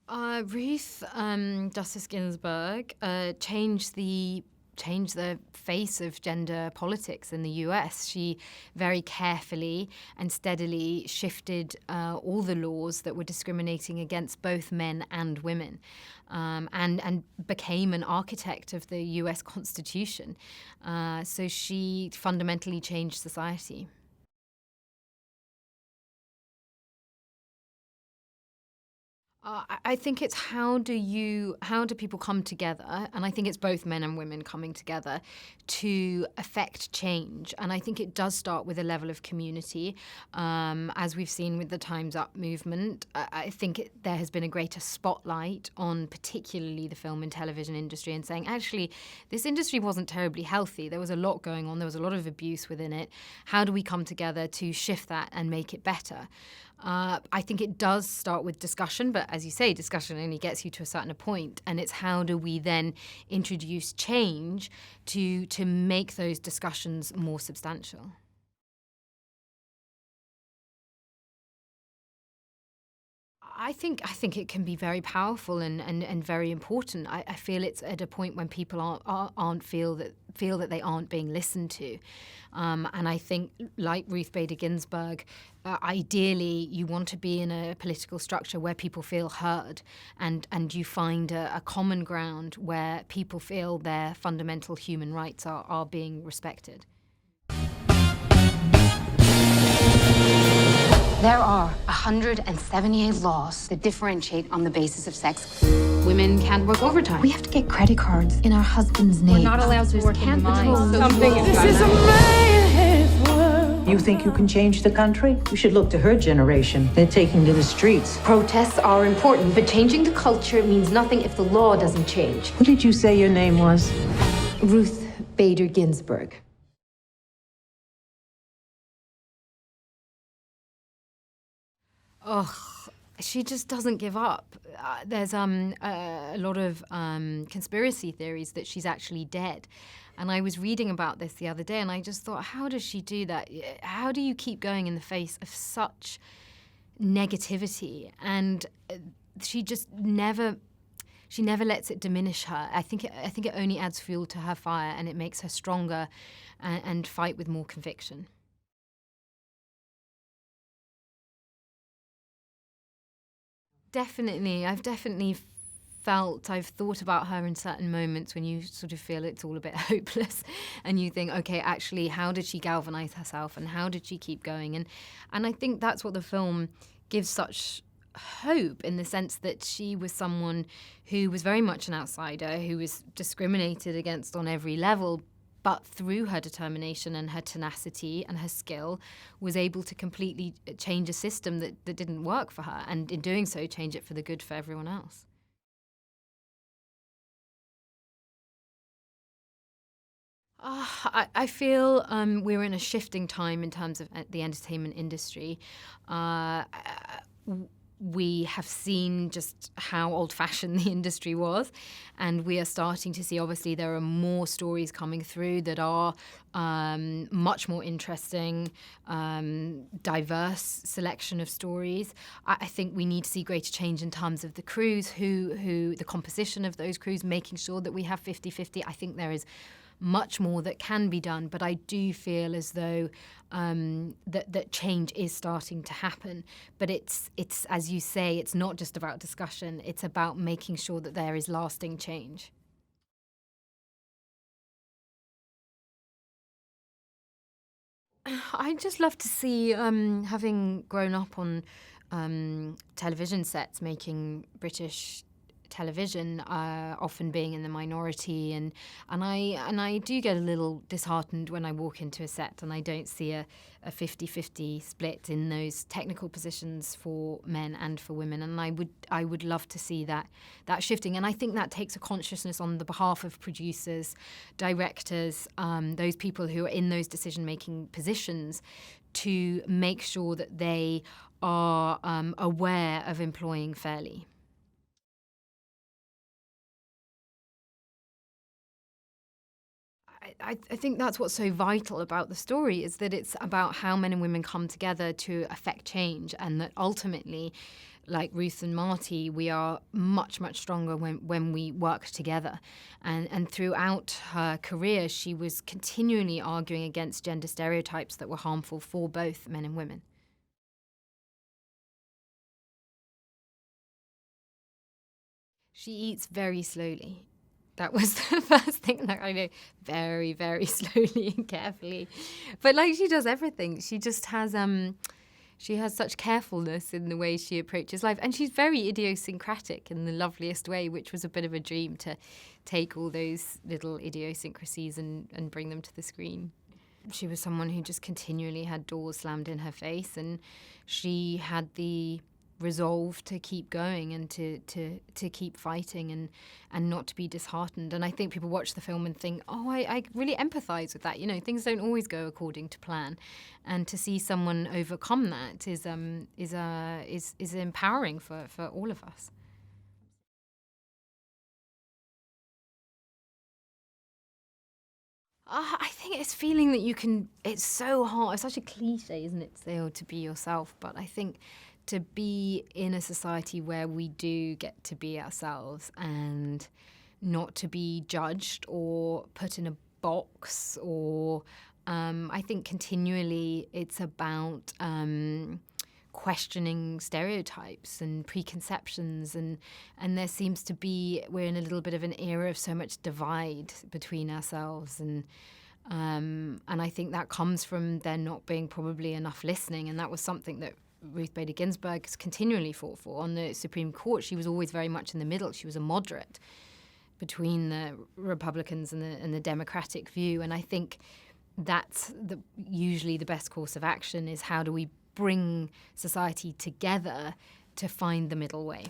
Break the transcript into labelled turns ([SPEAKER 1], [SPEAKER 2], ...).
[SPEAKER 1] Ruth Justice Ginsburg changed the face of gender politics in the US. She very carefully and steadily shifted all the laws that were discriminating against both men and women, and became an architect of the US Constitution. So she fundamentally changed society. I think it's how do people come together, and I think it's both men and women coming together to affect change. And I think it does start with a level of community, as we've seen with the Time's Up movement. I think there has been a greater spotlight on particularly the film and television industry, and saying actually this industry wasn't terribly healthy. There was a lot going on. There was a lot of abuse within it. How do we come together to shift that and make it better? I think it does start with discussion, but as you say, discussion only gets you to a certain point, and it's how do we then introduce change to make those discussions more substantial. I think it can be very powerful and very important. I feel it's at a point when people aren't feel that they aren't being listened to, and I think, like Ruth Bader Ginsburg, ideally you want to be in a political structure where people feel heard, and you find a common ground where people feel their fundamental human rights are being respected.
[SPEAKER 2] There are 178 laws that differentiate on the basis of sex. Women can't work overtime. We have to get credit cards in our husband's name.
[SPEAKER 3] We're not allowed to work in the mines.
[SPEAKER 4] This is a man's world.
[SPEAKER 5] You think you can change the country? You should look to her generation. They're taking to the streets.
[SPEAKER 2] Protests are important, but changing the culture means nothing if the law doesn't change.
[SPEAKER 5] What did you say your name was?
[SPEAKER 2] Ruth Bader Ginsburg.
[SPEAKER 1] Oh, she just doesn't give up. There's a lot of conspiracy theories that she's actually dead. And I was reading about this the other day, and I just thought, how does she do that? How do you keep going in the face of such negativity? And she just never lets it diminish her. I think it only adds fuel to her fire, and it makes her stronger and fight with more conviction. Definitely. I've thought about her in certain moments when you sort of feel it's all a bit hopeless, and you think, okay, actually, how did she galvanize herself, and how did she keep going? And I think that's what the film gives such hope, in the sense that she was someone who was very much an outsider, who was discriminated against on every level, but through her determination and her tenacity and her skill was able to completely change a system that didn't work for her, and in doing so change it for the good for everyone else. I feel we're in a shifting time in terms of the entertainment industry. We have seen just how old-fashioned the industry was, and we are starting to see, obviously, there are more stories coming through that are much more interesting, diverse selection of stories. I think we need to see greater change in terms of the crews, who the composition of those crews, making sure that we have 50-50. I think there is much more that can be done, but I do feel as though that change is starting to happen. But it's as you say, it's not just about discussion, it's about making sure that there is lasting change. I just love to see, having grown up on television sets, making British television, often being in the minority, and I do get a little disheartened when I walk into a set and I don't see a 50-50 split in those technical positions for men and for women, and I would love to see that shifting. And I think that takes a consciousness on the behalf of producers, directors, those people who are in those decision-making positions, to make sure that they are aware of employing fairly. I think that's what's so vital about the story, is that it's about how men and women come together to affect change, and that ultimately, like Ruth and Marty, we are much, much stronger when we work together. And throughout her career, she was continually arguing against gender stereotypes that were harmful for both men and women. She eats very slowly. That was the first thing that I know. Very, very slowly and carefully. But like she does everything, she just has she has such carefulness in the way she approaches life. And she's very idiosyncratic in the loveliest way, which was a bit of a dream, to take all those little idiosyncrasies and bring them to the screen. She was someone who just continually had doors slammed in her face, and she had the resolve to keep going and to keep fighting and not to be disheartened. And I think people watch the film and think, oh, I really empathize with that. You know, things don't always go according to plan, and to see someone overcome that is empowering for all of us. I think it's feeling that you can. It's so hard. It's such a cliche, isn't it, to say, oh, to be yourself. But I think to be in a society where we do get to be ourselves and not to be judged or put in a box, or I think continually it's about questioning stereotypes and preconceptions, and there seems to be, we're in a little bit of an era of so much divide between ourselves, and I think that comes from there not being probably enough listening, and that was something that Ruth Bader Ginsburg has continually fought for. On the Supreme Court, she was always very much in the middle. She was a moderate between the Republicans and the Democratic view, and I think that's usually the best course of action, is how do we bring society together to find the middle way.